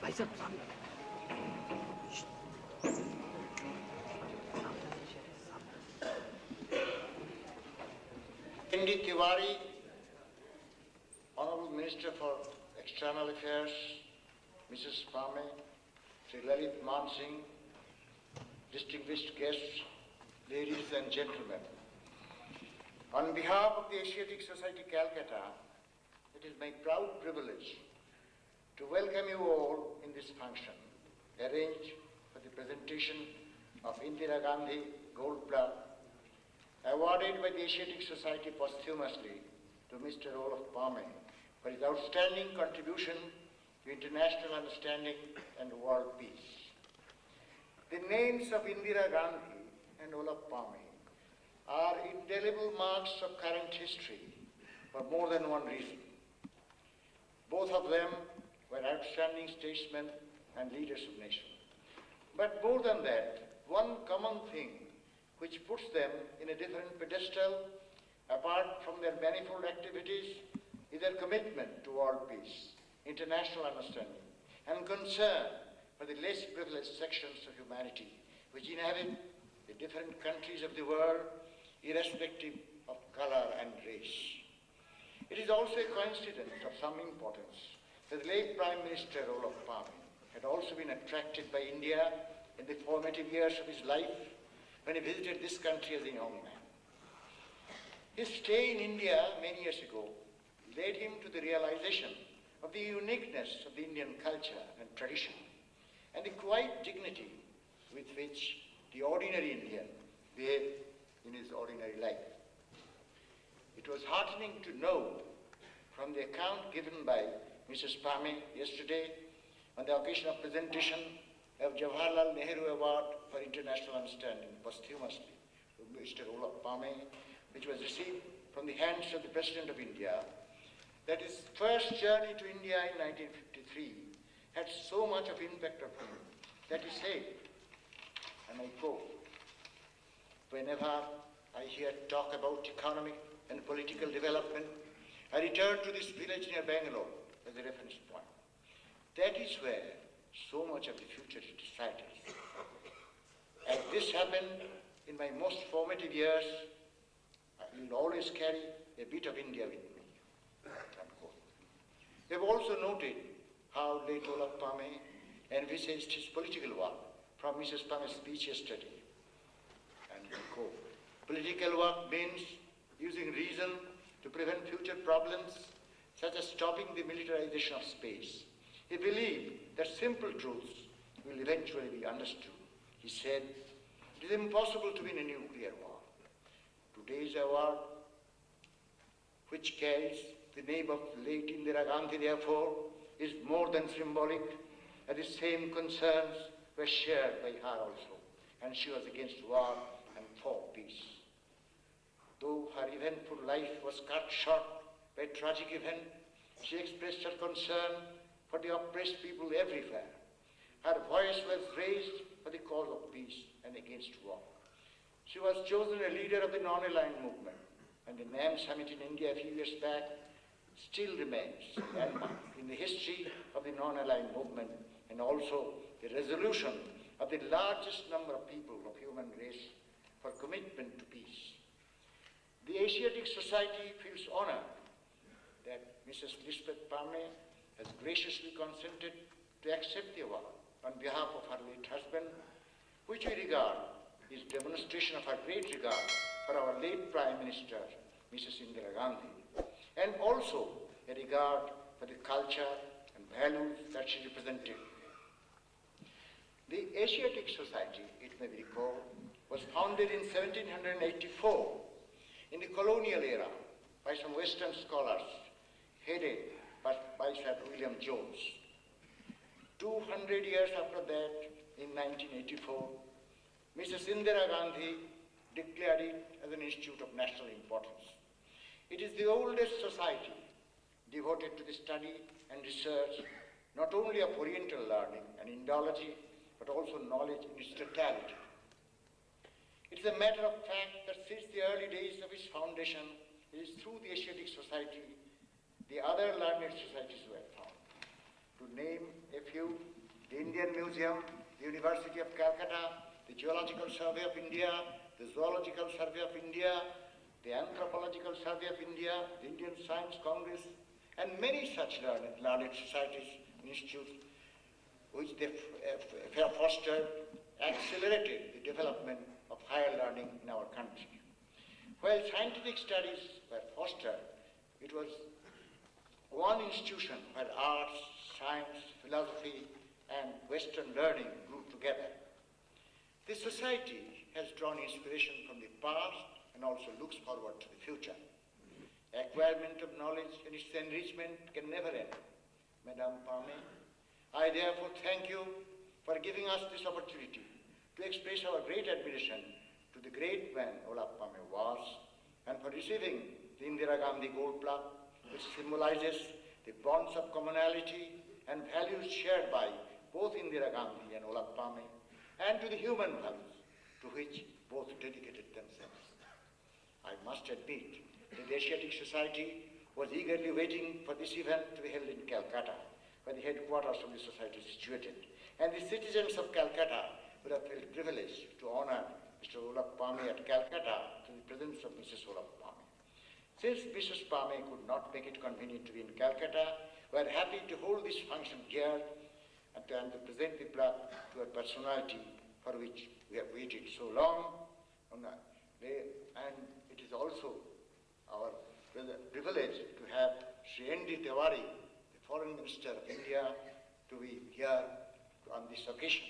भाई साहब Indira Tiwari, Honorable Minister for External Affairs, Mrs. Pame, Sri Lalit Man Singh, distinguished guests, ladies and gentlemen. On behalf of the Asiatic Society Calcutta, it is my proud privilege to welcome you all in this function, arranged for the presentation of Indira Gandhi Gold Plaque, awarded by the Asiatic Society posthumously to Mr. Olaf Palme for his outstanding contribution to international understanding and world peace. The names of Indira Gandhi and Olaf Palme are indelible marks of current history for more than one reason. Both of them were outstanding statesmen and leaders of nations. But more than that, one common thing which puts them in a different pedestal, apart from their manifold activities, is their commitment to world peace, international understanding, and concern for the less privileged sections of humanity which inhabit the different countries of the world, irrespective of color and race. It is also a coincidence of some importance that the late Prime Minister Olaf Palme had also been attracted by India in the formative years of his life when he visited this country as a young man. His stay in India many years ago led him to the realization of the uniqueness of the Indian culture and tradition and the quiet dignity with which the ordinary Indian behaved in his ordinary life. It was heartening to know from the account given by Mrs. Palme yesterday on the occasion of presentation of Jawaharlal Nehru Award for International Understanding posthumously to Mr. Olaf Palme, which was received from the hands of the President of India, that his first journey to India in 1953 had so much of impact on him that he said, and I quote, "Whenever I hear talk about economic and political development, I return to this village near Bangalore as a reference point. That is where so much of the future is decided. As this happened in my most formative years, I will always carry a bit of India with me." Unquote. We have also noted how late Olaf Palme envisaged his political work from Mrs. Palme's speech yesterday. And I quote, "Political work means using reason to prevent future problems such as stopping the militarization of space. He believed that simple truths will eventually be understood. He said, it is impossible to win a nuclear war. Today's award, which carries the name of late Indira Gandhi, therefore, is more than symbolic, and the same concerns were shared by her also, and she was against war and for peace. Though her eventful life was cut short by a tragic event, she expressed her concern for the oppressed people everywhere. Her voice was raised for the cause of peace and against war. She was chosen a leader of the non-aligned movement, and the NAM summit in India a few years back still remains a landmark in the history of the non-aligned movement and also the resolution of the largest number of people of human race for commitment to peace. The Asiatic Society feels honored that Mrs. Lisbeth Palme has graciously consented to accept the award on behalf of her late husband, which we regard is demonstration of her great regard for our late Prime Minister, Mrs. Indira Gandhi, and also a regard for the culture and values that she represented. The Asiatic Society, it may be recalled, was founded in 1784 in the colonial era by some Western scholars, headed by Sir William Jones. 200 years after that, in 1984, Mrs. Indira Gandhi declared it as an institute of national importance. It is the oldest society devoted to the study and research not only of Oriental learning and Indology, but also knowledge in its totality. It is a matter of fact that since the early days of its foundation, it is through the Asiatic Society the other learned societies were found. to name a few: the Indian Museum, the University of Calcutta, the Geological Survey of India, the Zoological Survey of India, the Anthropological Survey of India, the Indian Science Congress, and many such learned societies, institutes, which they fostered, accelerated the development of higher learning in our country. While scientific studies were fostered, it was one institution where arts, science, philosophy, and Western learning grew together. This society has drawn inspiration from the past and also looks forward to the future. Acquirement of knowledge and its enrichment can never end. Madame Pame, I therefore thank you for giving us this opportunity to express our great admiration to the great man Olaf Pame was, and for receiving the Indira Gandhi Gold Plaque, which symbolizes the bonds of commonality and values shared by both Indira Gandhi and Olaf Pame, and to the human values to which both dedicated themselves. I must admit that the Asiatic Society was eagerly waiting for this event to be held in Calcutta, where the headquarters of the society is situated, and the citizens of Calcutta would have felt privileged to honor Mr. Olaf Pame at Calcutta to the presence of Mrs. Olaf Pame. Since Mrs. Pame could not make it convenient to be in Calcutta, we are happy to hold this function here and to present the plaque to a personality for which we have waited so long. And it is also our privilege to have Sri N.D. Tiwari, the Foreign Minister of India, to be here on this occasion.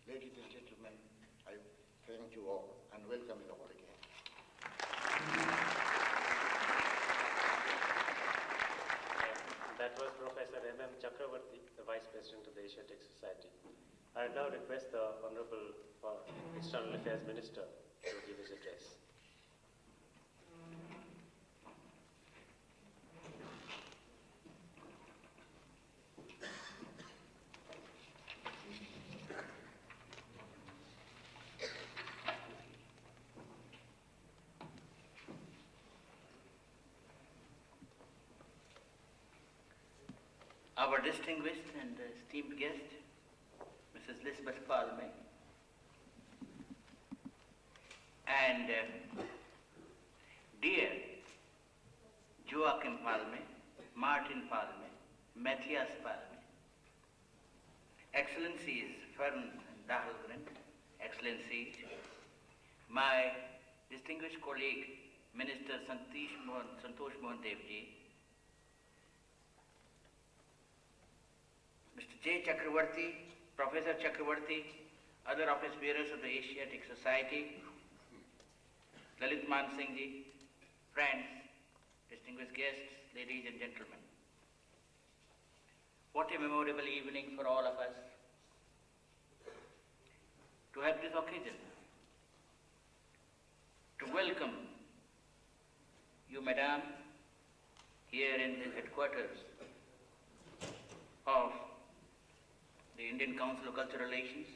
Ladies and gentlemen, I thank you all and welcome you all again. That was Professor M.M. Chakravarti, the Vice President of the Asiatic Society. I now request the Honorable External Affairs Minister to give his address. Our distinguished and esteemed guest, Mrs. Lisbeth Palme, and dear Joachim Palme, Martin Palme, Matthias Palme, Excellencies Fern Dahlgren, Excellencies, my distinguished colleague, Minister Santosh Mohan Devji, Mr. J. Chakravarti, Professor Chakravarti, other office bearers of the Asiatic Society, Lalit Man Singh ji, friends, distinguished guests, ladies and gentlemen. What a memorable evening for all of us to have this occasion to welcome you, Madam, here in the headquarters of the Indian Council of Cultural Relations,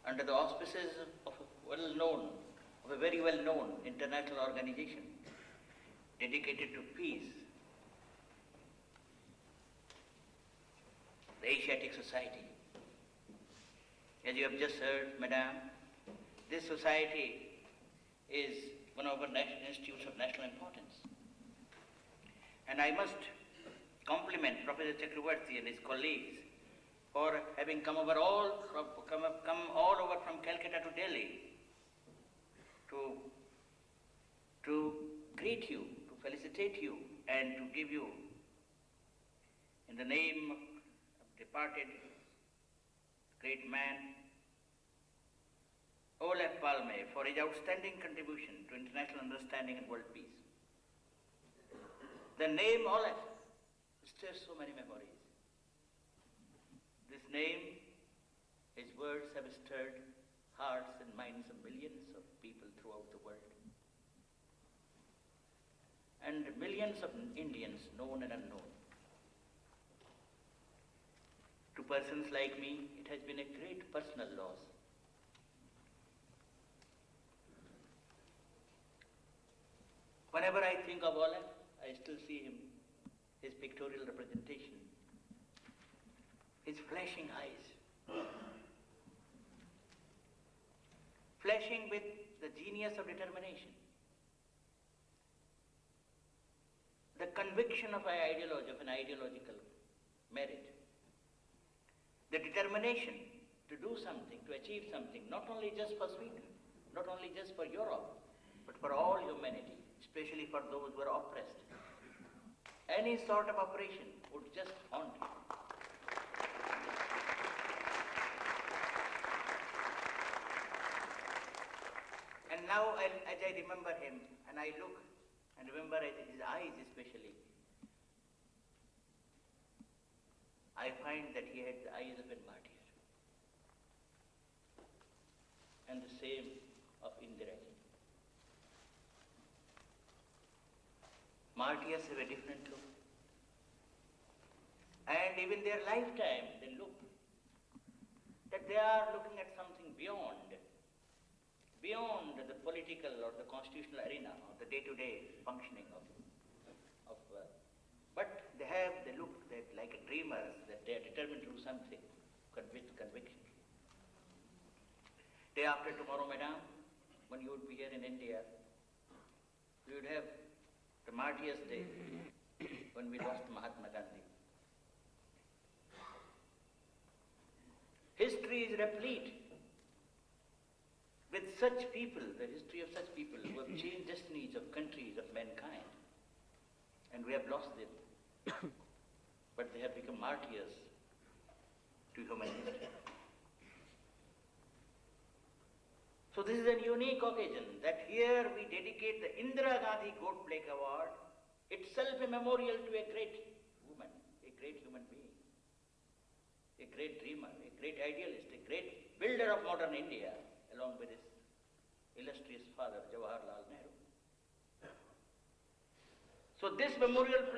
under the auspices of a very well-known international organization dedicated to peace, the Asiatic Society. As you have just heard, Madam, this society is one of our institutes of national importance. And I must compliment Professor Chakravarti and his colleagues for having come all over from Calcutta to Delhi to greet you, to felicitate you, and to give you, in the name of departed great man, Olaf Palme, for his outstanding contribution to international understanding and world peace. The name Olaf stirs so many memories. This name, his words have stirred hearts and minds of millions of people throughout the world. And millions of Indians, known and unknown. To persons like me, it has been a great personal loss. Whenever I think of Olaf, I still see him, his pictorial representation his flashing eyes, flashing with the genius of determination, the conviction of an ideology, of an ideological merit, the determination to do something, to achieve something, not only just for Sweden, not only just for Europe, but for all humanity, especially for those who are oppressed. Any sort of operation would just haunt you. And now, as I remember him, and I look and remember his eyes especially, I find that he had the eyes of a martyr. And the same of Indira. Martyrs have a different look. And even their lifetime, they look that they are looking at something beyond the political or the constitutional arena or the day-to-day functioning of but they look like dreamers, that they are determined to do something with conviction. Day after tomorrow, madam, when you would be here in India, we would have the Martyrs' Day when we lost Mahatma Gandhi. History is replete with such people, the history of such people who have changed destinies of countries, of mankind. And we have lost them. But they have become martyrs to human history. So this is a unique occasion that here we dedicate the Indira Gandhi Gold Plaque Award, itself a memorial to a great woman, a great human being, a great dreamer, a great idealist, a great builder of modern India, along with his illustrious father, Jawaharlal Nehru. So this memorial